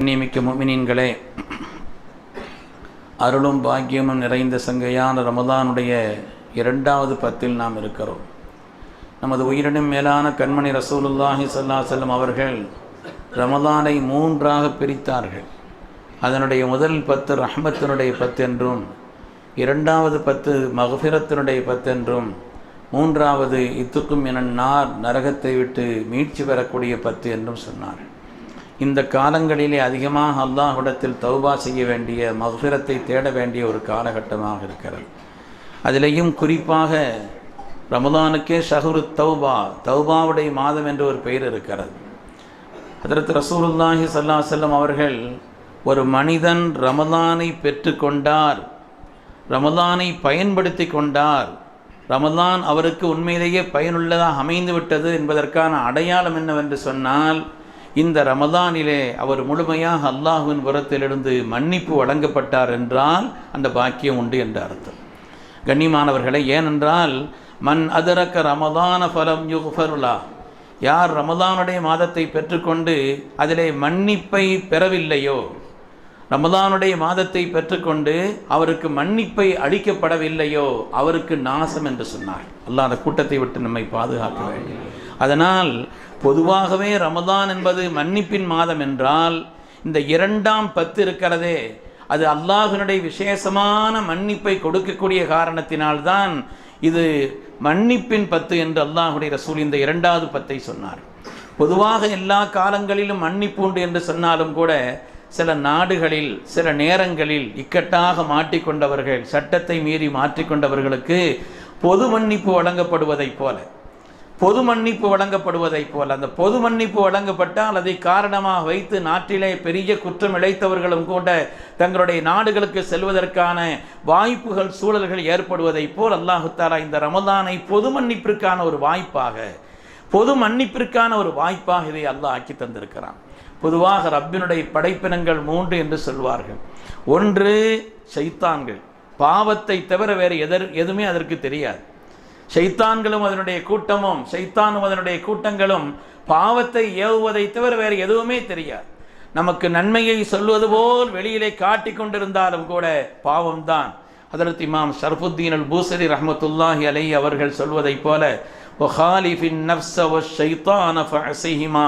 கண்ணியமிக்க முஃமினீன்களே, அருளும் பாக்கியமும் நிறைந்த சங்கையான ரமலானுடைய 2வது பத்தில் நாம் இருக்கிறோம். நமது உயிரினும் மேலான கண்மணி ரசூலுல்லாஹி ஸல்லல்லாஹு அலைஹி வஸல்லம் அவர்கள் ரமலானை 3ஆக பிரித்தார்கள். அதனுடைய முதல் 10 ரஹ்மத்தினுடைய 10 என்றும், 2வது 10 மக்ஃபிரத்தினுடைய 10 என்றும், 3வது இத்துக்கும் மினன்னார் நரகத்தை விட்டு மீட்சி பெறக்கூடிய 10 என்றும் சொன்னார். இந்த காலங்களிலே அதிகமாக அல்லாஹ்விடத்தில் தௌபா செய்ய வேண்டிய, மக்ஃபிரத்தை தேட வேண்டிய ஒரு காலகட்டமாக இருக்கிறது. அதிலேயும் குறிப்பாக ரமலானுக்கே ஷஹ்ரு தௌபா, தௌபாவுடைய மாதம் என்று ஒரு பெயர் இருக்கிறது. ஹதரத் ரசூலுல்லாஹி ஸல்லல்லாஹு அலைஹி வஸல்லம் அவர்கள், ஒரு மனிதன் ரமலானை பெற்று கொண்டார், ரமலானை பயன்படுத்தி கொண்டார், ரமலான் அவருக்கு உண்மையிலேயே பயனுள்ளதாக அமைந்து விட்டது என்பதற்கான அடையாளம் என்னவென்று சொன்னால், இந்த ரமலானிலே அவர் முழுமையாக அல்லாஹ்வின் புறத்திலிருந்து மன்னிப்பு வழங்கப்பட்டார் என்றால் அந்த பாக்கியம் உண்டு என்ற அர்த்தம். கண்ணியமானவர்களே, ஏனென்றால் மன் அதரக்க ரமலான ஃபலம் யுக்ஃபருலா, யார் ரமலானுடைய மாதத்தை பெற்றுக்கொண்டு அதிலே மன்னிப்பை பெறவில்லையோ, ரமலானுடைய மாதத்தை பெற்றுக்கொண்டு அவருக்கு மன்னிப்பை அளிக்கப்படவில்லையோ, அவருக்கு நாசம் என்று சொன்னார். அல்லாஹ் அந்த கூட்டத்தை விட்டு நம்மை பாதுகாக்க வேண்டும். அதனால் பொதுவாகவே ரமலான் என்பது மன்னிப்பின் மாதம் என்றால், இந்த 2ஆம் 10 இருக்கிறதே, அது அல்லாஹ்வினுடைய விசேஷமான மன்னிப்பை கொடுக்கக்கூடிய காரணத்தினால்தான் இது மன்னிப்பின் 10 என்று அல்லாஹ்வுடைய ரசூல் இந்த 2வது 10 சொன்னார். பொதுவாக எல்லா காலங்களிலும் மன்னிப்பு உண்டு என்று சொன்னாலும் கூட, சில நாடுகளில் சில நேரங்களில் இக்கட்டாக மாட்டிக்கொண்டவர்கள், சட்டத்தை மீறி மாற்றிக்கொண்டவர்களுக்கு பொது மன்னிப்பு வழங்கப்படுவதைப் போல, பொது மன்னிப்பு வழங்கப்படுவதைப் போல, அந்த பொது மன்னிப்பு வழங்கப்பட்டால் அதை காரணமாக வைத்து நாட்டிலே பெரிய குற்றம் இழைத்தவர்களும் கூட தங்களுடைய நாடுகளுக்கு செல்வதற்கான வாய்ப்புகள், சூழல்கள் ஏற்படுவதைப் போல் அல்லாஹு தஆலா இந்த ரமலானை பொது மன்னிப்பிற்கான ஒரு வாய்ப்பாக, பொது மன்னிப்பிற்கான ஒரு வாய்ப்பாக இதை அல்லாஹ் ஆக்கி தந்திருக்கிறான். பொதுவாக ரப்பினுடைய படைப்பினங்கள் 3 என்று சொல்வார்கள். ஒன்று ஷைத்தான்கள், பாவத்தை தவிர வேறு எதுவுமே அதற்கு தெரியாது. ஷைத்தான்களும் அதனுடைய கூட்டமும், ஷைத்தானும் அதனுடைய கூட்டங்களும் பாவத்தை ஏவுவதை தவிர வேறு எதுவுமே தெரியாது. நமக்கு நன்மையை சொல்வது போல் வெளியிலே காட்டி கொண்டிருந்தாலும் கூட பாவம்தான். ஹதரத் இமாம் ஷர்ஃபுத்தீன் அல் பூஸரி ரஹ்மத்துல்லாஹி அலைஹி அவர்கள் சொல்வதைப் போல, வஹாலிஃபின் நஃப்ஸ வஷ்ஷைத்தான ஃபஅஸிஹிமா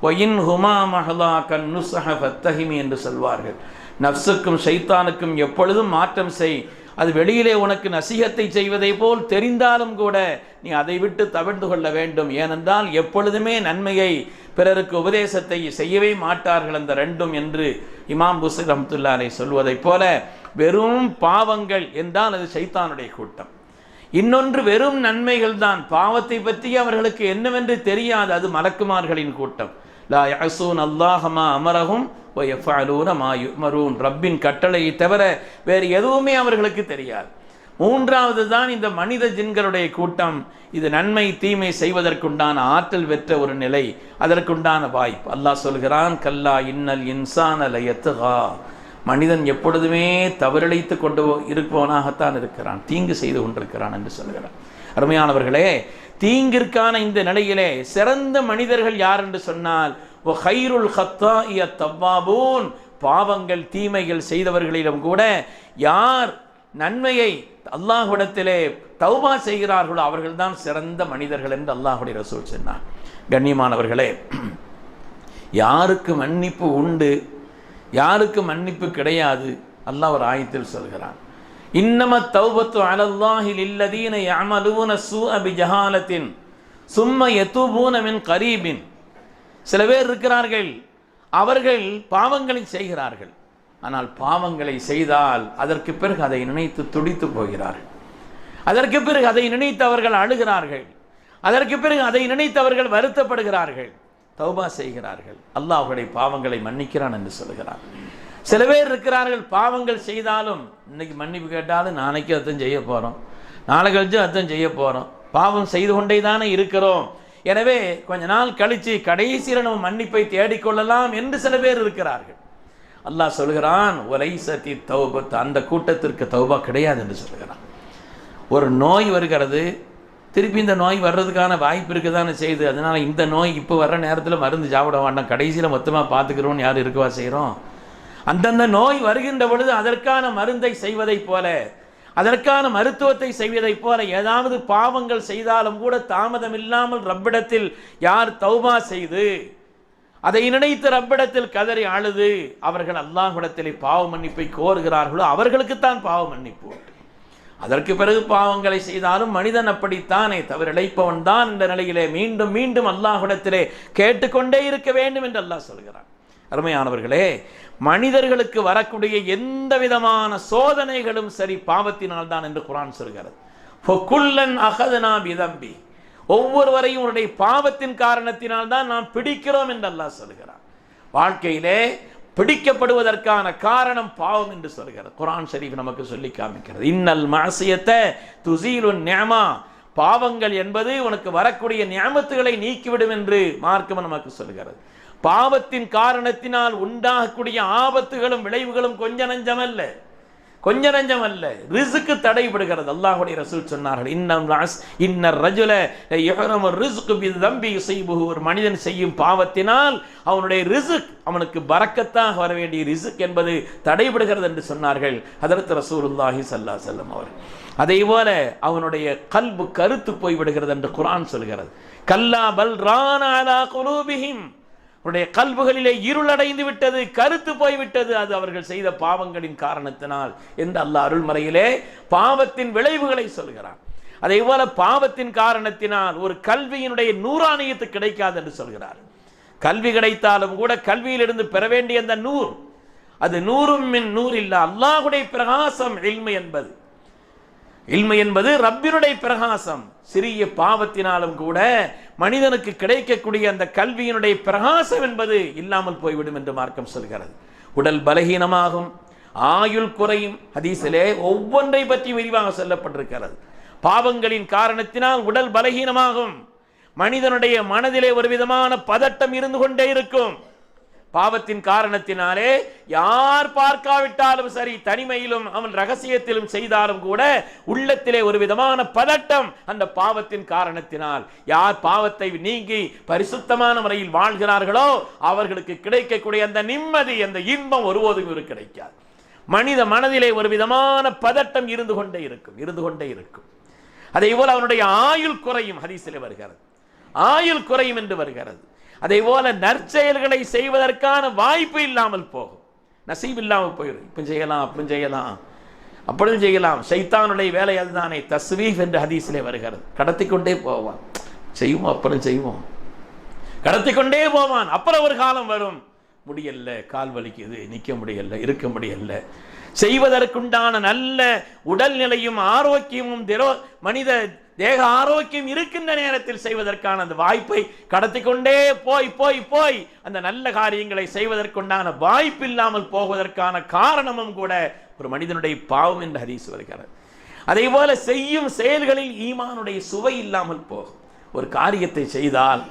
வஇன்ஹுமா மஹலாகன் நுஸஹ ஃபத்தஹிமி என்று சொல்வார்கள். நஃப்ஸுக்கும் ஷைத்தானுக்கும் எப்பொழுதும் மாற்றம் செய், அது வெளியிலே உனக்கு நசிஹத்தை செய்வதை போல் தெரிந்தாலும் கூட நீ அதை விட்டு தவிர்த்து கொள்ள வேண்டும். ஏனென்றால் எப்பொழுதுமே நன்மையை, பிறருக்கு உபதேசத்தை செய்யவே மாட்டார்கள் அந்த 2 என்று இமாம் பூஸரி ரஹ்மத்துல்லாஹி அலைஹி சொல்வதைப் போல, வெறும் பாவங்கள் என்றால் அது ஷைத்தானுடைய கூட்டம். இன்னொன்று வெறும் நன்மைகள் தான், பாவத்தை பற்றி அவர்களுக்கு என்னவென்று தெரியாது, அது மலக்குமார்களின் கூட்டம். லா யஸூன் அல்லாஹ மா அமரஹும் வ யஃபஅலூன மா யுமரூன், ரப்பின் கட்டளையை தவிர வேறு எதுவுமே அவர்களுக்கு தெரியாது. 3வது தான் இந்த மனித ஜின்களுடைய கூட்டம். இது நன்மை தீமை செய்வதற்குண்டான ஆற்றல் பெற்ற ஒரு நிலை, அதற்குண்டான வாய்ப்பு. அல்லாஹ் சொல்கிறான், கல்லா இன்னல் இன்சான லயத்கா, மனிதன் எப்பொழுதுமே தவறிழைத்து கொண்டு இருப்பவனாகத்தான் இருக்கிறான், தீங்கு செய்து கொண்டிருக்கிறான் என்று சொல்கிறான். அருமையானவர்களே, தீங்கிற்கான இந்த நிலையிலே சிறந்த மனிதர்கள் யார் என்று சொன்னால், வகைருல் ஹத்தாஇய தவ்வாபூன், பாவங்கள் தீமைகள் செய்தவர்களிடம் கூட யார் நன்மையை அல்லாஹ்விடத்திலே தௌபா செய்கிறார்களோ அவர்கள்தான் சிறந்த மனிதர்கள் என்று அல்லாஹ்வுடைய ரசூல் சொன்னார். கண்ணியமானவர்களே, யாருக்கு மன்னிப்பு உண்டு, யாருக்கு மன்னிப்பு கிடையாது, அல்லாஹ் ஒரு ஆயத்தில் சொல்கிறான், இன்னம தௌபத்து அலல்லாஹி லில்லதீன யஅமலூன ஸூஅ பிஜஹாலத்தின் சும்ம யதூபூன மின் கரீபின். சில பேர் இருக்கிறார்கள், அவர்கள் பாவங்களை செய்கிறார்கள், ஆனால் பாவங்களை செய்தால் அதற்கு பிறகு அதை நினைத்து துடித்து போகிறார்கள், அதற்கு பிறகு அதை நினைத்து அவர்கள் அழுகிறார்கள், அதற்கு பிறகு அதை நினைத்து அவர்கள் வருத்தப்படுகிறார்கள், தௌபா செய்கிறார்கள், அல்லாஹ் அவருடைய பாவங்களை மன்னிக்கிறான் என்று சொல்கிறார். சில பேர் இருக்கிறார்கள், பாவங்கள் செய்தாலும் இன்னைக்கு மன்னிப்பு கேட்டாலும் நாளைக்கு அர்த்தம் செய்ய போகிறோம், நாளை கழிச்சு அர்த்தம் செய்ய போகிறோம், பாவம் செய்து கொண்டே தானே இருக்கிறோம், எனவே கொஞ்ச நாள் கழித்து கடைசியில் நம்ம மன்னிப்பை தேடிக்கொள்ளலாம் என்று சில பேர் இருக்கிறார்கள். அல்லாஹ் சொல்கிறான், ஒலைசத்தி தௌபத், அந்த கூட்டத்திற்கு தௌபா கிடையாது என்று சொல்கிறான். ஒரு நோய் வருகிறது, திருப்பி இந்த நோய் வர்றதுக்கான வாய்ப்பு இருக்க தானே செய்யுது. அதனால் இந்த நோய் இப்போ வர்ற நேரத்தில் மருந்து சாப்பிட வேண்டாம், கடைசியில் மொத்தமாக பார்த்துக்கிறோன்னு யார் இருக்கவா செய்கிறோம். அந்தந்த நோய் வருகின்ற பொழுது அதற்கான மருந்தை செய்வதைப் போல, அதற்கான மருத்துவத்தை செய்வதைப் போல ஏதாவது பாவங்கள் செய்தாலும் கூட தாமதம் இல்லாமல் ரப்பிடத்தில் யார் தௌபா செய்து அதை நினைத்து ரப்பிடத்தில் கதறி அழுது அவர்கள் அல்லாஹ்விடத்திலே பாவ மன்னிப்பை கோருகிறார்களோ அவர்களுக்குத்தான் பாவ மன்னிப்பு. அதற்கு பிறகு பாவங்களை செய்தாலும் மனிதன் அப்படித்தானே, தவறு இழைப்பவன் தான் இந்த நிலையிலே மீண்டும் மீண்டும் அல்லாஹ்விடத்திலே கேட்டுக்கொண்டே இருக்க வேண்டும் என்று அல்லாஹ் சொல்கிறான். அருமையானவர்களே, மனிதர்களுக்கு வரக்கூடிய எந்த விதமான சோதனைகளும் சரி பாவத்தினால் தான் என்று குர்ஆன் சொல்கிறது. ஃபகுல்லன் அகதனா பிதம்பி, ஒவ்வொருவரையும் உன்னுடைய பாவத்தின் காரணத்தினால் தான் நாம் பிடிக்கிறோம் என்று அல்லாஹ் சொல்கிறார். வாழ்க்கையிலே பிடிக்கப்படுவதற்கான காரணம் பாவம் என்று சொல்கிறது. குர்ஆன் ஷரீஃப் நமக்கு சொல்லி காமிக்கிறது. இன்னல் மஅசியத துஸீலுன் நிஅமா, பாவங்கள் என்பது உனக்கு வரக்கூடிய நியமத்துகளை நீக்கிவிடும் என்று மார்க்கம் நமக்கு சொல்கிறது. பாவத்தின் காரணத்தினால் உண்டாகக்கூடிய ஆபத்துகளும் விளைவுகளும் கொஞ்ச நஞ்சமல்ல, கொஞ்ச நஞ்சம் அல்ல. ரிஸ்க் தடைபடுகிறது. அல்லாஹ்வுடைய ரசூல் சொன்னார்கள், இன்னர் ரஜுல யஹ்ரமு ரிஸ்க் பிதம்பி யுஸீபுஹு, ஒரு மனிதன் செய்யும் பாவத்தினால் அவனுடைய ரிஸ்க், அவனுக்கு பரக்கத்தாக வர வேண்டிய ரிஸ்க் என்பது தடைபடுகிறது என்று சொன்னார்கள் ஹதரத் ரசூலுல்லாஹி ஸல்லல்லாஹு அலைஹி வஸல்லம் அவர்கள். அதே போல அவனுடைய கல்பு கருத்து போய்விடுகிறது என்று குர்ஆன் சொல்கிறது. கல்லா பல் ரான அலா குலூபிஹிம், அவருடைய கல்புகளிலே இருளடைந்து விட்டது, கருத்து போய்விட்டது, அது அவர்கள் செய்த பாவங்களின் காரணத்தினால் என்று அல்லாஹ் அருள்மறையிலே பாவத்தின் விளைவுகளை சொல்கிறான். அதே போல பாவத்தின் காரணத்தினால் ஒரு கல்வியினுடைய நூறானியத்து கிடைக்காது என்று சொல்கிறார். கல்வி கிடைத்தாலும் கூட கல்வியிலிருந்து பெற வேண்டிய அந்த நூர், அது நூறும் மின் நூர் இல்ல, அல்லாஹ்வுடைய பிரகாசம். இல்மை என்பது ரப்பினுடைய பிரகாசம். சிறிய பாவத்தினாலும் கூட மனிதனுக்கு கிடைக்கக்கூடிய அந்த கல்வியினுடைய பிரகாசம் என்பது இல்லாமல் போய்விடும் என்று மார்க்கம் சொல்கிறது. உடல் பலகீனமாகும், ஆயுள் குறையும். ஹதீஸிலே ஒவ்வொன்றை பற்றி விரிவாக சொல்லப்பட்டிருக்கிறது. பாவங்களின் காரணத்தினால் உடல் பலகீனமாகும், மனிதனுடைய மனதிலே ஒரு விதமான பதட்டம் இருந்து கொண்டே இருக்கும். பாவத்தின் காரணத்தினாலே யார் பார்க்காவிட்டாலும் சரி, தனிமையிலும் அவன் ரகசியத்திலும் செய்தாலும் கூட உள்ளத்திலே ஒரு விதமான பதட்டம் அந்த பாவத்தின் காரணத்தினால். யார் பாவத்தை நீங்கி பரிசுத்தமான முறையில் வாழ்கிறார்களோ அவர்களுக்கு கிடைக்கக்கூடிய அந்த நிம்மதி, அந்த இன்பம் ஒருபோதும் கிடைக்காது. மனித மனதிலே ஒரு விதமான பதட்டம் இருந்து கொண்டே இருக்கும். அதே போல அவனுடைய ஆயுள் குறையும். ஹதீஸிலே வருகிறது, ஆயுள் குறையும் என்று வருகிறது. அதே போல நற்செயல்களை செய்வதற்கான வாய்ப்பு இல்லாமல் போகும், நசீப் இல்லாமல் போயிடும். இப்போ செய்யலாம், அப்படி செய்யலாம், அப்படியும் செய்யலாம். ஷைத்தானுடைய வேலை அதுதானே. தஸ்வீஃப் என்று ஹதீஸிலே வருகிறது. கடத்தி கொண்டே போவான், செய்வோம் அப்புறம் செய்வோம், கடத்தி கொண்டே போவான். அப்புறம் ஒரு காலம் வரும், முடியல, கால் வலிக்குது, நிற்க முடியல, இருக்க முடியல. செய்வதற்குண்டான நல்ல உடல்நிலையும் ஆரோக்கியமும் மனித தேக ஆரோக்கியம் இருக்கின்ற நேரத்தில் செய்வதற்கான அந்த வாய்ப்பை கடத்தி கொண்டே போய் அந்த நல்ல காரியங்களை செய்வதற்குண்டான வாய்ப்பு இல்லாமல் போவதற்கான காரணமும் கூட ஒரு மனிதனுடைய பாவம் என்று ஹதீஸ் வருகிறது. அதே போல செய்யும் செயல்களில் ஈமானுடைய சுவை இல்லாமல் போகும். ஒரு காரியத்தை செய்தால்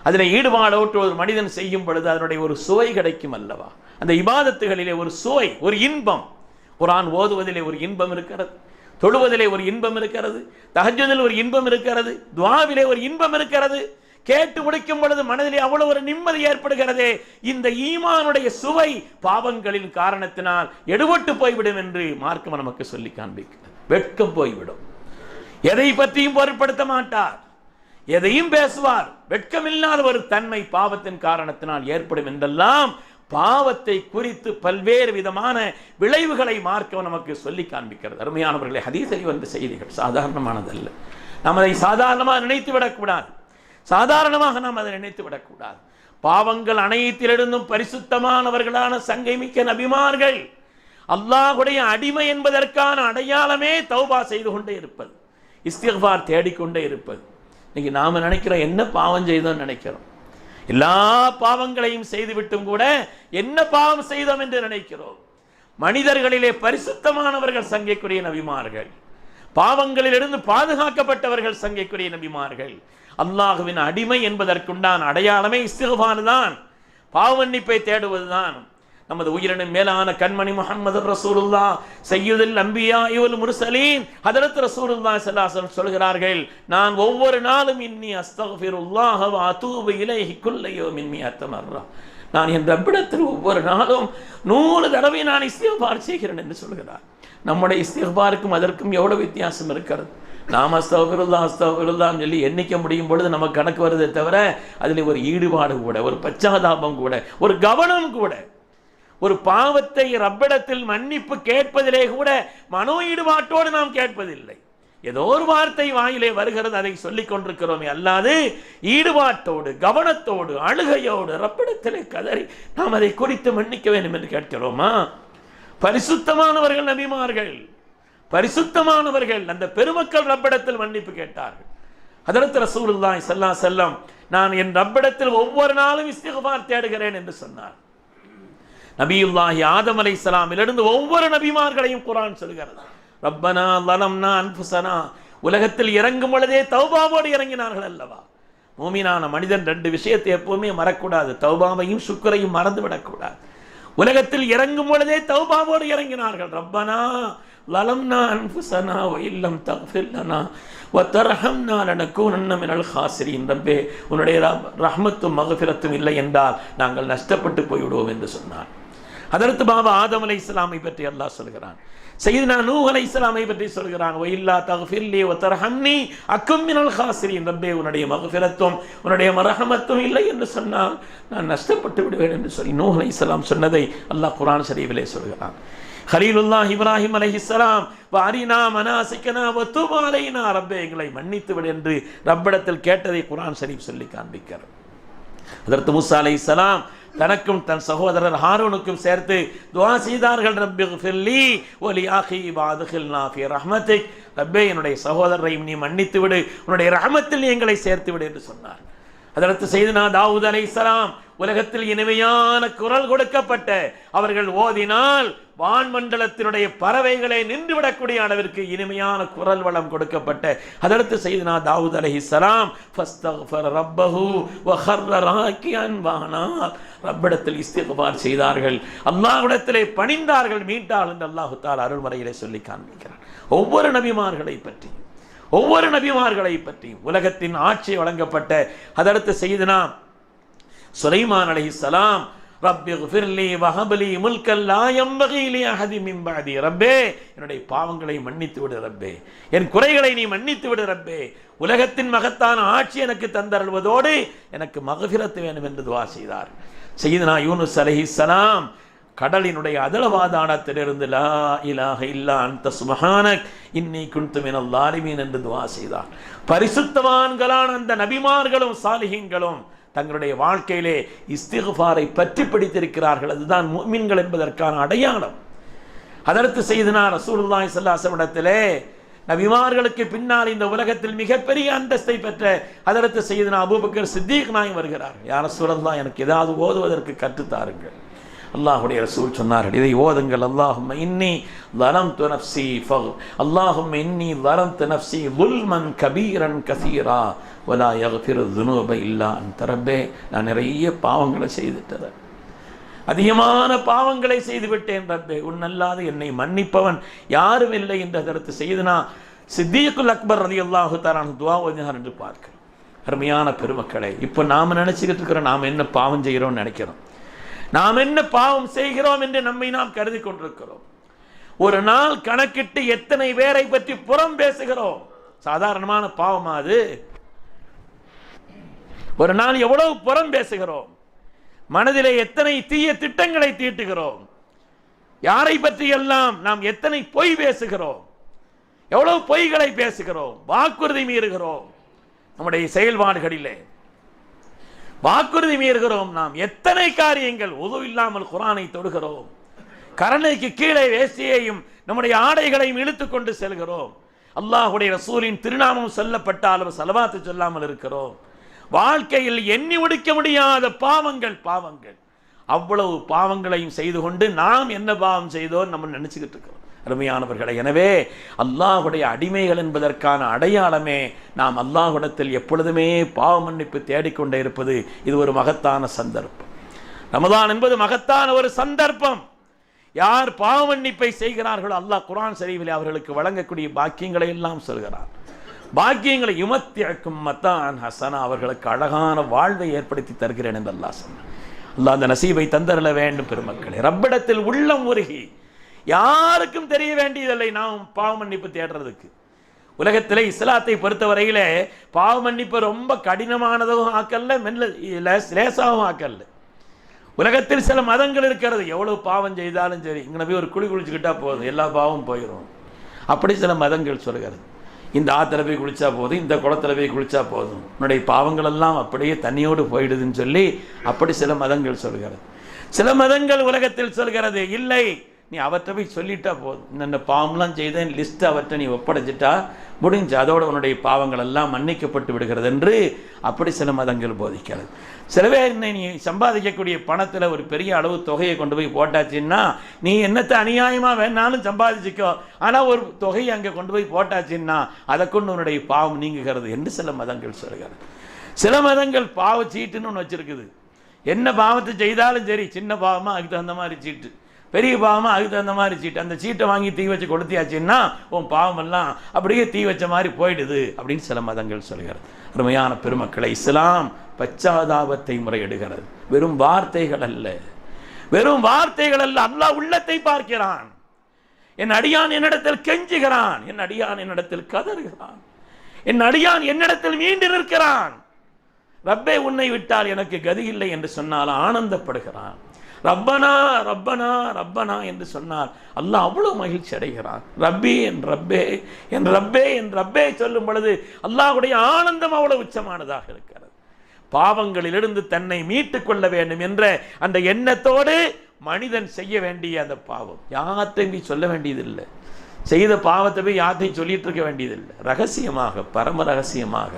அதில் ஈடுபாடோட்டு ஒரு மனிதன் செய்யும் பொழுது அதனுடைய ஒரு சுவை கிடைக்கும் அல்லவா. அந்த இபாதத்துகளிலே ஒரு சுவை, ஒரு இன்பம். குர்ஆன் ஓதுவதிலே ஒரு இன்பம் இருக்கிறது, தொழுவதிலே ஒரு இன்பம் இருக்கிறது, தஹஜ்ஜுதில் ஒரு இன்பம் இருக்கிறது, துஆவிலே ஒரு இன்பம் இருக்கிறது. கேட்டு முடிக்கும் பொழுது மனதிலே அவ்வளவு ஒரு நிம்மதி ஏற்படுகிறதே. இந்த ஈமானுடைய சுவை பாவங்களின் காரணத்தினால் எடுபட்டு போய்விடும் என்று மார்க்கம் நமக்கு சொல்லி காண்பிக்கிறது. வெட்கம் போய்விடும், எதை பற்றியும் பொருட்படுத்த மாட்டார், எதையும் பேசுவார். வெட்கமில்லாத ஒரு தன்மை பாவத்தின் காரணத்தினால் ஏற்படும் என்றெல்லாம் பாவத்தை குறித்து பல்வேறு விதமான விளைவுகளை மார்க்கம் நமக்கு சொல்லி காண்பிக்கிறது. அருமையானவர்களே, ஹதீஸில் வந்த செய்திகள் சாதாரணமானதல்ல. நாம் அதை சாதாரணமாக நினைத்து விடக்கூடாது, சாதாரணமாக நாம் அதை நினைத்து விடக்கூடாது. பாவங்கள் அனைத்திலிருந்தும் பரிசுத்தமானவர்களான சங்கை மிக்க நபிமார்கள், அல்லாஹ்வுடைய அடிமை என்பதற்கான அடையாளமே தௌபா செய்து கொண்டே இருப்பது, இஸ்திக்ஃபார் தேடிக்கொண்டே இருப்பது. இன்னைக்கு நாம நினைக்கிறோம் என்ன பாவம் செய்தோம் நினைக்கிறோம், எல்லா பாவங்களையும் செய்துவிட்டும் கூட என்ன பாவம் செய்தோம் என்று நினைக்கிறோம். மனிதர்களிலே பரிசுத்தமானவர்கள் சங்கைக்குரிய நபிமார்கள், பாவங்களிலிருந்து பாதுகாக்கப்பட்டவர்கள் சங்கைக்குரிய நபிமார்கள். அல்லாஹுவின் அடிமை என்பதற்குண்டான அடையாளமே இஸ்திக்ஃபார் தான், பாவ மன்னிப்பை தேடுவதுதான். நமது உயிரினும் மேலான கண்மணி முஹம்மது ரசூலுல்லாஹ் சய்யிதுல் அன்பியா வல் முர்சலீன் ஹஜ்ரத் ரசூலுல்லாஹ் ஸல்லல்லாஹு அலைஹி வஸல்லம் சொல்கிறார்கள், நான் ஒவ்வொரு நாளும் இன்னி அஸ்தக்ஃபிருல்லாஹ வ அதூபு இலைஹி குல்ல யௌமின் மிஅத மர்ரா, நான் என் ரப்பிடத்தில் ஒவ்வொரு நாளும் 100 தடவை நான் இஸ்திக்பார் செய்கிறேன் என்று சொல்கிறார். நம்முடைய இஸ்திக்பாருக்கும் அதற்கும் எவ்வளவு வித்தியாசம் இருக்கிறது. நாம் அஸ்தக்ஃபிருல்லாஹ் சொல்லி எண்ணிக்க முடியும் பொழுது நமக்கு கணக்கு வருதே தவிர அதில் ஒரு ஈடுபாடு கூட, ஒரு பச்சாதாபம் கூட, ஒரு கவனம் கூட, ஒரு பாவத்தை ரப்பிடத்தில் மன்னிப்பு கேட்பதிலே கூட மனோ ஈடுபாட்டோடு நாம் கேட்பதில்லை. ஏதோ ஒரு வார்த்தை வாயிலே வருகிறது, அதை சொல்லிக் கொண்டிருக்கிறோமே அல்லாது ஈடுபாட்டோடு, கவனத்தோடு, அழுகையோடு ரப்பிடத்திலே கதறி நாம் அதை குறித்து மன்னிக்க வேண்டும் என்று கேட்கிறோமா? பரிசுத்தமானவர்கள் நபிமார்கள், பரிசுத்தமானவர்கள், அந்த பெருமக்கள் ரப்பிடத்தில் மன்னிப்பு கேட்டார்கள். ஹஜ்ரத் ரசூலுல்லாஹி ஸல்லல்லாஹு அலைஹி வஸல்லம் நான் என் ரப்பிடத்தில் ஒவ்வொரு நாளும் இஸ்திக்பார் தேடுகிறேன் என்று சொன்னார். நபியுல்லாஹி ஆதம் அலைஹிஸ்ஸலாமிலிருந்து ஒவ்வொரு நபிமார்களையும் குர்ஆன் சொல்கிறது. ரப்பனா லலம்னா அன்ஃபுஸனா, உலகத்தில் இறங்கும் பொழுதே தௌபாவோடு இறங்கினார்கள் அல்லவா? மூமினான மனிதன் 2 விஷயத்தை எப்பவுமே மறக்கூடாது, தௌபாவையும் சுக்ரையும் மறந்து விடக்கூடாது. உலகத்தில் இறங்கும் பொழுதே தௌபாவோடு இறங்கினார்கள். ரப்பனா லலம்னா அன்ஃபுஸனா வ இல்லம் தக்ஃபிர் லனா வ தர்ஹம்னா லனகூனன்ன மினல் காசிரீன். ரப்பே, உன்னுடைய ரஹ்மத்தும் மக்ஃபிரத்தும் இல்லை என்றால் நாங்கள் நஷ்டப்பட்டு போய்விடுவோம் என்று சொன்னார். ஹஜ்ரத் பாபா ஆதம் அலைஹிஸ்ஸலாமை பற்றி அல்லாஹ் சொல்கிறான். சையதுனா நூஹ் அலைஹிஸ்ஸலாமை பற்றி சொல்கிறான், வ இல்லா தக்ஃபிர்லி வ தர்ஹம்னி அகும் மினல் காசிரீன். ரப்பே, உன்னுடைய மக்ஃபிரத்தும் உன்னுடைய ரஹ்மத்தும் இல்லை என்று சொன்னால் நான் நஷ்டப்பட்டு விடுவேன் என்று சொல்லி நூஹ் அலைஹிஸ்ஸலாம் சொன்னதை அல்லாஹ் குர்ஆன் ஷரீஃபிலே சொல்கிறான். கலீலுல்லாஹ் இப்ராஹிம் அலைஹிஸ்ஸலாம் வஅரினா மனாசிகனா வதுப் அலைனா, ரப்பே எங்களை மன்னித்து விடு என்று ரப்பிடத்தில் கேட்டதை குர்ஆன் ஷரீஃப் சொல்லி காண்பிக்கிறார். ஹஜ்ரத் மூஸா அலைஹிஸ்ஸலாம் தனக்கும் தன் சகோதரர் ஹாரூனுக்கும் சேர்த்து துஆ செய்தார்கள். ரப்பிக்ஃபிர்லி வ லி அகீ வஅத்கில்னா ஃபீ ரஹ்மத்திக், ரப்பே என்னுடைய சகோதரரையும் நீ மன்னித்து விடு, உன்னுடைய ரஹ்மத்தில் எங்களை சேர்த்து விடு என்று சொன்னார். ஹஜ்ரத் சையதுனா தாவூத் அலைஹிஸ்ஸலாம் உலகத்தில் இனிமையான குரல் கொடுக்கப்பட்ட, அவர்கள் ஓதினால் வான்மண்டலத்தினுடைய பறவைகளை நின்றுவிடக்கூடிய அளவிற்கு இனிமையான குரல் வளம் கொடுக்கப்பட்ட ஹஜ்ரத் சையதுனா தாவூத் அலைஹிஸ்ஸலாம் ஃபஸ்தக்ஃபர ரப்பஹு வ ஹர்ர ராக்கியன் வஅனாப், ரப்பிடத்தில் இஸ்திக்பார் செய்தார்கள், அல்லாஹ்விடத்திலே பணிந்தார்கள், மீண்டார்கள் என்று அல்லாஹ் தஆலா அருள்மறையிலே சொல்லி காண்பிக்கிறார். ஒவ்வொரு நபிமார்களை பற்றியும் உலகத்தின் ஆட்சி வழங்கப்பட்ட ஹஜ்ரத் சையதுனா சுலைமான் அலைஹிஸ்ஸலாம் ரப்பிக்ஃபிர்லி வஹப்லி முல்கல் லா யம்பகி லி அஹதி மின் பஅதி, ரப்பே என்னுடைய பாவங்களை மன்னித்து விடு ரப்பே, என் குறைகளை நீ மன்னித்து விடு ரப்பே, உலகத்தின் மகத்தான ஆட்சி எனக்கு தந்தருள்வதோடு எனக்கு மக்ஃபிரத் வேண்டும் என்று துஆ செய்தார். சையதுனா யூனுஸ் அலைஹிஸ்ஸலாம் கடலினுடைய அதலவாதானத்திலிருந்து லா இலாஹ இல்லா அன்த சுப்ஹானக் இன்னி குன்து மினல் ஸாலிமீன் என்று துஆ செய்தார். பரிசுத்தவான்களான அந்த நபிமார்களும் சாலிஹீன்களும் தங்களுடைய வாழ்க்கையிலே இஸ்திக்ஃபாரை பற்றி பிடித்திருக்கிறார்கள். அதுதான் முஃமின்கள் என்பதற்கான அடையாளம். ஹஜ்ரத் சையதுனா ரசூலுல்லாஹி ஸல்லல்லாஹு அலைஹி வஸல்லம் நபிமார்களுக்கு பின்னால் இந்த உலகத்தில் மிகப்பெரிய அந்தஸ்தை பெற்ற ஹஜ்ரத் சையதுனா அபூபக்கர் சித்தீக் நாயகம் வருகிறார். யா ரசூலல்லாஹ், எனக்கு ஏதாவது ஓதுவதற்கு கற்றுத்தாருங்கள். அல்லாஹ்வுடைய ரசூல் சொன்னார்கள், இதை ஓதுங்கள். அல்லாஹும்ம இன்னி ظلمtu نفسي اللهم إني ظلمت نفسي ظلما كبيرا كثيرا ولا يغفر الذنوب إلا أنت. ரப்பே, நான் நிறைய பாவங்களை செய்துட்டேன், அதிகமான பாவங்களை செய்து விட்டேன் ரப்பே, உன்னல்லாது என்னை மன்னிப்பவன் யாரும் இல்லை என்று ஹஜ்ரத் சையதுனா சித்தீக்குல் அக்பர் ரலியல்லாஹு தஆலா அன்ஹு துஆ ஓதினார் என்று பார்க்கிறோம். அருமையான பெருமக்களே, இப்போ நாம் நினைச்சுக்கிட்டு இருக்கிறோம் நாம் என்ன பாவம் செய்கிறோம்னு நினைக்கிறோம், நாம் என்ன பாவம் செய்கிறோம் என்று நம்மை நாம் கருதி கொண்டிருக்கிறோம். ஒரு நாள் கணக்கிட்டு எத்தனை பேரை பற்றி புறம் பேசுகிறோம். சாதாரணமான பாவமா அது? ஒரு நாள் எவ்வளவு புறம் பேசுகிறோம், மனதிலே எத்தனை தீய திட்டங்களை தீட்டுகிறோம், யாரை பற்றி எல்லாம் நாம் எத்தனை பொய் பேசுகிறோம், எவ்வளவு பொய்களை பேசுகிறோம், வாக்குறுதி மீறுகிறோம், நம்முடைய செயல்பாடுகளிலே வாக்குறுதி மீறுகிறோம். நாம் எத்தனை காரியங்கள் உது இல்லாமல் குர்ஆனை தொடுகிறோம், கரணைக்கு கீழே வேஷ்டியையும் நம்முடைய ஆடைகளையும் இழுத்து கொண்டு செல்கிறோம், அல்லாஹ்வுடைய ரசூலின் திருநாமம் சொல்லப்பட்டாலும் ஸலவாத்து சொல்லாமல் இருக்கிறோம். வாழ்க்கையில் எண்ணி முடிக்க முடியாத பாவங்கள் அவ்வளவு பாவங்களையும் செய்து கொண்டு நாம் என்ன பாவம் செய்தோம் நம்ம நினைச்சுக்கிட்டு இருக்கிறோம். அருமையானவர்களை, எனவே அல்லாஹ்வுடைய அடிமைகள் என்பதற்கான அடையாளமே நாம் அல்லாஹ்விடத்தில் எப்பொழுதுமே பாவ மன்னிப்பு தேடிக்கொண்டே இருப்பது. இது ஒரு மகத்தான சந்தர்ப்பம். ரமதான் என்பது மகத்தான ஒரு சந்தர்ப்பம். யார் பாவ மன்னிப்பை செய்கிறார்களோ அல்லாஹ் குர்ஆன் ஷரீஃபில் அவர்களுக்கு வழங்கக்கூடிய பாக்கியங்களை எல்லாம் சொல்கிறார். பாக்கியங்களை யுமத்தியக்கும் மத்தான் ஹசனா, அவர்களுக்கு அழகான வாழ்வை ஏற்படுத்தி தருகிறேன் என்று அல்லாஹ் சொன்னார். அல்லாஹ் அந்த நசீபை தந்தரல வேண்டும். பெருமக்களே, ரப்பிடத்தில் உள்ளம் உருகி யாருக்கும் தெரிய வேண்டியதில்லை நாம் பாவ மன்னிப்பு தேடுறதுக்கு. உலகத்திலே இஸ்லாத்தை பொறுத்தவரையிலே பாவ மன்னிப்பு ரொம்ப கடினமானதும் ஆக்கல்ல, லேசாகவும் ஆக்கல்ல. உலகத்தில் சில மதங்கள் இருக்கிறது, எவ்வளவு பாவம் செய்தாலும் சரி இங்கே போய் ஒரு குளிச்சுக்கிட்டா போதும், எல்லா பாவமும் போயிடும். அப்படி சில மதங்கள் சொல்கிறது. இந்த ஆற்றுல போய் குளிச்சா போதும், இந்த குளத்தில் போய் குளிச்சா போதும், உன்னுடைய பாவங்கள் எல்லாம் அப்படியே தண்ணியோடு போயிடுதுன்னு சொல்லி அப்படி சில மதங்கள் சொல்கிறது. சில மதங்கள் உலகத்தில் சொல்கிறது, இல்லை நீ அவற்றை போய் சொல்லிட்டா போதும், இந்த பாவம்லாம் செய்தேன் லிஸ்ட்டு அவற்றை நீ ஒப்படைச்சிட்டா முடிஞ்சு, அதோட உன்னுடைய பாவங்கள் எல்லாம் மன்னிக்கப்பட்டு விடுகிறது என்று அப்படி சில மதங்கள் போதிக்கிறது. சில பேர் நீ சம்பாதிக்கக்கூடிய பணத்தில் ஒரு பெரிய அளவு தொகையை கொண்டு போய் போட்டாச்சுன்னா நீ என்னத்தை அநியாயமாக வேணாலும் சம்பாதிச்சிக்கோ, ஆனால் ஒரு தொகையை அங்கே கொண்டு போய் போட்டாச்சுன்னா அதை கொண்டு உன்னுடைய பாவம் நீங்குகிறது என்று சில மதங்கள் சொல்கிறது. சில மதங்கள் பாவ சீட்டுன்னு ஒன்று வச்சுருக்குது. என்ன பாவத்தை செய்தாலும் சரி, சின்ன பாவமாக அதுக்கு தகுந்த மாதிரி சீட்டு, பெரிய பாவமாக அதுக்கு தகுந்த மாதிரி சீட்டு. அந்த சீட்டை வாங்கி தீ வச்சு கொளுத்தியாச்சுன்னா உன் பாவமெல்லாம் அப்படியே தீ வச்ச மாதிரி போயிடுது அப்படின்னு சில மதங்கள் சொல்கிறது. அருமையான பெருமக்களை, இஸ்லாம் பச்சாதாபத்தை முறையிடுகிறது. வெறும் வார்த்தைகள் அல்ல, வெறும் வார்த்தைகள் அல்ல, அல்லாஹ் உள்ளத்தை பார்க்கிறான். என் அடியான் என்னிடத்தில் கெஞ்சுகிறான், என் அடியான் என்னிடத்தில் கதறுகிறான், என் அடியான் என்னிடத்தில் மீண்டு நிற்கிறான். ரப்பே உன்னை விட்டால் எனக்கு கதி இல்லை என்று சொன்னால் ஆனந்தப்படுகிறான். ரப்பனா ரப்பனா ரப்பனா என்று சொன்னார் அல்லாஹ் அவ்வளவு மகிழ்ச்சி அடைகிறான். ரப்பி என் ரப்பே என் ரப்பே என் ரப்பே சொல்லும் பொழுது அல்லாஹ்வுடைய ஆனந்தம் அவ்வளவு உச்சமானதாக இருக்கிறது. பாவங்களிலிருந்து தன்னை மீட்டுக் கொள்ள வேண்டும் என்ற அந்த எண்ணத்தோடு மனிதன் செய்ய வேண்டிய அந்த பாவம் யார்த்தையும் சொல்ல வேண்டியதில்லை. செய்த பாவத்தை போய் யார்த்தையும் சொல்லிட்டு இருக்க வேண்டியதில்லை. ரகசியமாக, பரம ரகசியமாக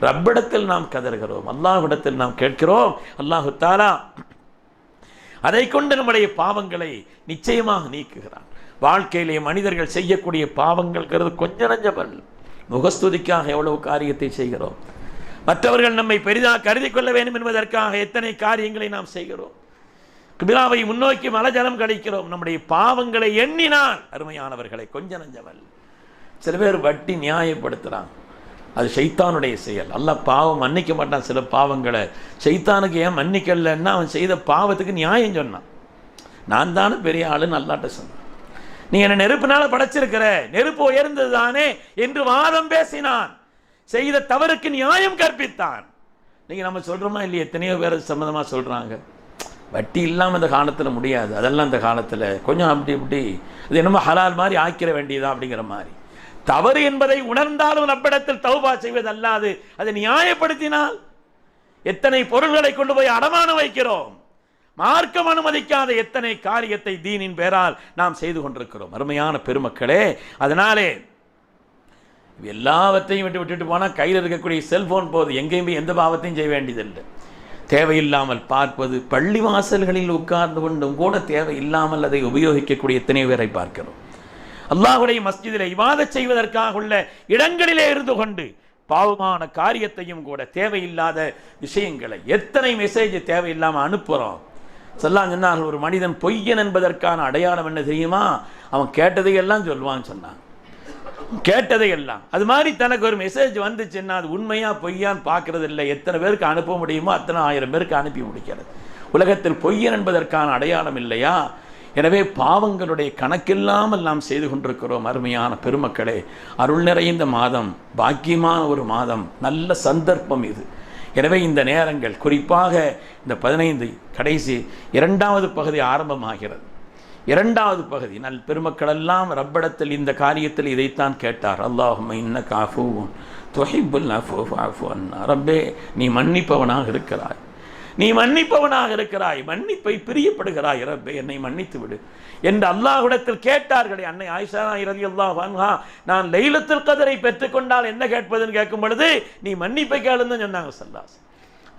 ரப்பிடத்தில் நாம் கதறுகிறோம், அல்லாஹ்விடத்தில் நாம் கேட்கிறோம். அல்லாஹு தஆலா அதை கொண்டு நம்முடைய பாவங்களை நிச்சயமாக நீக்குகிறான். வாழ்க்கையிலே மனிதர்கள் செய்யக்கூடிய பாவங்கள்ங்கிறது கொஞ்ச நஞ்சமல்ல. முகஸ்துதிக்காக எவ்வளவு காரியத்தை செய்கிறோம், மற்றவர்கள் நம்மை பெரிதாக கருதி கொள்ள வேண்டும் என்பதற்காக எத்தனை காரியங்களை நாம் செய்கிறோம். கிபிலாவை முன்னோக்கி மலஜலம் கழிக்கிறோம். நம்முடைய பாவங்களை எண்ணினால் அருமையானவர்களை கொஞ்ச நஞ்சமல்ல. சில பேர் வட்டி நியாயப்படுத்துகிறாங்க, அது ஷைத்தானுடைய செயல். அல்லாஹ் பாவம் மன்னிக்க மாட்டான். சில பாவங்களை ஷைத்தானுக்கு ஏன் மன்னிக்கலன்னா அவன் செய்த பாவத்துக்கு நியாயம் சொன்னான். நான் தானே பெரிய ஆளுன்னு அல்லாட்ட சொன்னான். நீ என்னை நெருப்பினால படைச்சிருக்கிற, நெருப்பு உயர்ந்தது தானே என்று வாதம் பேசினான். செய்த தவறுக்கு நியாயம் கற்பித்தான். நீங்கள் நம்ம சொல்கிறோமா இல்லையா? எத்தனையோ பேர் சம்மந்தமாக சொல்கிறாங்க, வட்டி இல்லாமல் இந்த காலத்தில் முடியாது, அதெல்லாம் இந்த காலத்தில் கொஞ்சம் அப்படி இப்படி இது என்னமோ ஹலால் மாதிரி ஆக்கிற வேண்டியதா அப்படிங்கிற மாதிரி. தவறு என்பதை உணர்ந்தாலும் ரப்பிடத்தில் தௌபா செய்வதல்லாது அதை நியாயப்படுத்தினால் எத்தனை பொருள்களை கொண்டு போய் அடமானம் வைக்கிறோம். மார்க்கம் அனுமதிக்காத எத்தனை காரியத்தை தீனின் பேரால் நாம் செய்து கொண்டிருக்கிறோம். அருமையான பெருமக்களே, அதனாலே எல்லாவற்றையும் விட்டுட்டு போனால் கையில் இருக்கக்கூடிய செல்போன் போது எங்கேயும் போய் எந்த பாவத்தையும் செய்ய வேண்டியதில்லை. தேவையில்லாமல் பார்ப்பது, பள்ளி வாசல்களில் உட்கார்ந்து கொண்டும் கூட தேவையில்லாமல் அதை உபயோகிக்கக்கூடிய எத்தனை பேரை பார்க்கிறோம். அல்லாஹ்வுடைய மஸ்ஜிதிலே இபாதத் செய்வதற்காக உள்ள இடங்களிலே இருந்து கொண்டு பாவமான காரியத்தையும் கூட தேவையில்லாத விஷயங்களை எத்தனை மெசேஜ் தேவையில்லாமல் அனுப்புகிறோம். சொன்னார்கள், ஒரு மனிதன் பொய்யன் என்பதற்கான அடையாளம் என்ன தெரியுமா? அவன் கேட்டதையெல்லாம் சொல்லுவான்னு சொன்னான். கேட்டதையெல்லாம் அது மாதிரி தனக்கு ஒரு மெசேஜ் வந்துச்சுன்னா அது உண்மையா பொய்யான்னு பார்க்கறது இல்லை. எத்தனை பேருக்கு அனுப்ப முடியுமோ அத்தனை 1000 பேருக்கு அனுப்பி முடிக்கிறது. உலகத்தில் பொய்யன் என்பதற்கான அடையாளம் இல்லையா? எனவே பாவங்களுடைய கணக்கில்லாமல் நாம் செய்து கொண்டிருக்கிறோம். அருமையான பெருமக்களே, அருள் நிறைந்த மாதம், பாக்கியமான ஒரு மாதம், நல்ல சந்தர்ப்பம் இது. எனவே இந்த நேரங்கள், குறிப்பாக இந்த 15 கடைசி 2வது பகுதி ஆரம்பமாகிறது. 2வது பகுதி நல் பெருமக்களெல்லாம் ரப்பிடத்தில் இந்த காரியத்தில் இதைத்தான் கேட்டார். அல்லாஹும்ம இன்னக அஃபூவுன் துஹிப்புல் அஃவ ஃபஅஃபு அன்னா. ரப்பே, நீ மன்னிப்பவனாக இருக்கிறாய், நீ மன்னிப்பவனாக இருக்கிறாய், மன்னிப்பை பிரியப்படுகிறாய், ரப்பே என்னை மன்னித்து விடு என்று அல்லாஹ்விடத்தில் கேட்டார்களே. அன்னை ஆயிஷா ரலியல்லாஹு அன்ஹா, நான் லைலத்துல் கத்ரை பெற்றுக்கொண்டால் என்ன கேட்பதுன்னு கேட்கும் பொழுது நீ மன்னிப்பை கேளுன்னு சொன்னாங்க ஸல்லல்லாஹு அலைஹி வஸல்லம்.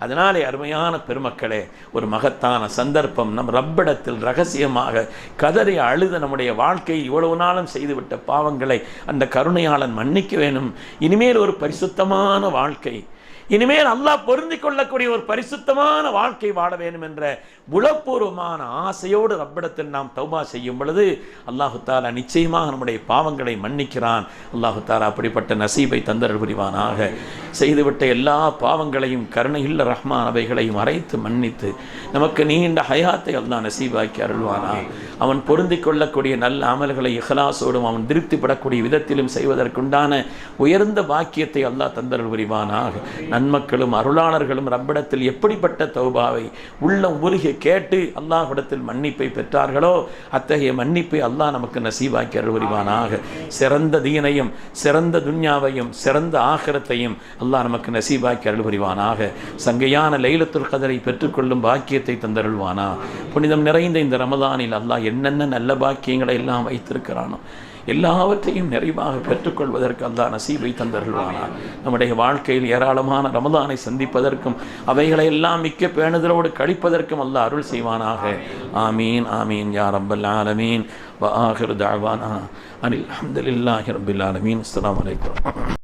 அதனாலே அருமையான பெருமக்களே, ஒரு மகத்தான சந்தர்ப்பம். நம் ரப்பிடத்தில் ரகசியமாக கதறி அழுத நம்முடைய வாழ்க்கையை இவ்வளவு நாளும் செய்துவிட்ட பாவங்களை அந்த கருணையாளன் மன்னிக்க வேணும். இனிமேல் ஒரு பரிசுத்தமான வாழ்க்கை, இனிமேல் அல்லாஹ் பொருந்தி கொள்ளக்கூடிய ஒரு பரிசுத்தமான வாழ்க்கை வாழ வேண்டும் என்ற உளப்பூர்வமான ஆசையோடு ரப்பிடத்தில் நாம் தௌபா செய்யும் பொழுது அல்லாஹு தாலா நிச்சயமாக நம்முடைய பாவங்களை மன்னிக்கிறான். அல்லாஹு தாலா அப்படிப்பட்ட நசீபை தந்தரல் புரிவானாக. செய்துவிட்ட எல்லா பாவங்களையும் கருணையுள்ள ரஹ்மான் அவைகளையும் மறைத்து மன்னித்து நமக்கு நீண்ட ஹயாத்தை அல்லாஹ் நசீபாக்கி அருள்வானா. அவன் பொருந்தி கொள்ளக்கூடிய நல்ல அமல்களை இஹ்லாஸோடும் அவன் திருப்திப்படக்கூடிய விதத்திலும் செய்வதற்குண்டான உயர்ந்த பாக்கியத்தை அல்லாஹ் தந்தரல் புரிவானாக. நன்மக்களும் அருளாளர்களும் ரப்பிடத்தில் எப்படிப்பட்ட தௌபாவை உள்ளம் உருகி கேட்டு அல்லாஹ்விடத்தில் மன்னிப்பை பெற்றார்களோ அத்தகைய மன்னிப்பை அல்லாஹ் நமக்கு நசீபாக்கி அருள் புரிவானாக. சிறந்த தீனையும் சிறந்த துன்யாவையும் சிறந்த ஆகிரத்தையும் அல்லாஹ் நமக்கு நசீபாக்கி அருள் புரிவானாக. சங்கையான லைலத்துல் கதரை பெற்றுக்கொள்ளும் பாக்கியத்தை தந்தருள்வானா. புனிதம் நிறைந்த இந்த ரமதானில் அல்லாஹ் என்னென்ன நல்ல பாக்கியங்களை எல்லாம் வைத்திருக்கிறானோ எல்லாவற்றையும் நிறைவாக பெற்றுக்கொள்வதற்கு அல்லாஹ் நசீபை தந்தருள்வானா. நம்முடைய வாழ்க்கையில் ஏராளமான ரமதானை சந்திப்பதற்கும் அவைகளை எல்லாம் மிக்க பேணுதலோடு கழிப்பதற்கும் அல்லாஹ் அருள் செய்வானாக. ஆமீன் ஆமீன் யா ரப்பல் ஆலமீன். வ ஆகிரு தஅவானா அனில் ஹம்துலில்லாஹி ரப்பில் ஆலமீன். அஸ்ஸலாமு அலைக்கும்.